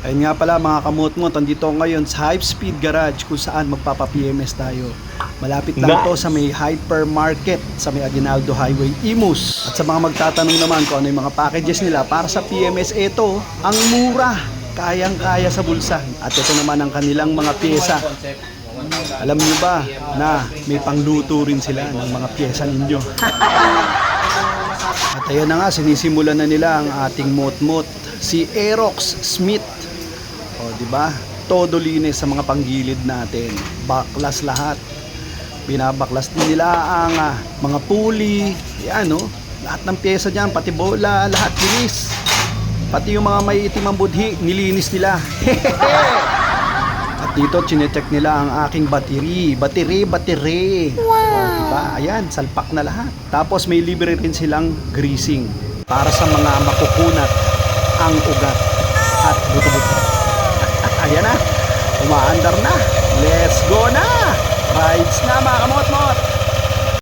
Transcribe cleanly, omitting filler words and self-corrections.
Ayun nga pala mga kamot-mot, andito ngayon sa Hype Speed Garage kung saan magpapa-PMS tayo. Malapit lang to sa may hypermarket sa may Aguinaldo Highway, Imus. At sa mga magtatanong naman kung ano yung mga packages nila para sa PMS, ito ang mura, kayang-kaya sa bulsa. At ito naman ang kanilang mga pyesa. Alam niyo ba na may pangluto rin sila ng mga pyesa ninyo? At ayun na nga, sinisimulan na nila ang ating mot-mot, si Aerox Smith. O, di ba? Todo linis sa mga panggilid natin. Baklas lahat. Binabaklas din nila ang mga pulley. Yan, no? Lahat ng pyesa diyan, pati bola, lahat linis. Pati yung mga may itim ang budhi, nilinis nila. At dito, chinecheck nila ang aking battery. Battery. Wow! O, diba? Ayan, salpak na lahat. Tapos may libre rin silang greasing para sa mga makukunat ang ugat at buto-buto. Ayan na, umaandar na. Let's go na! Rides na mga kamot mo!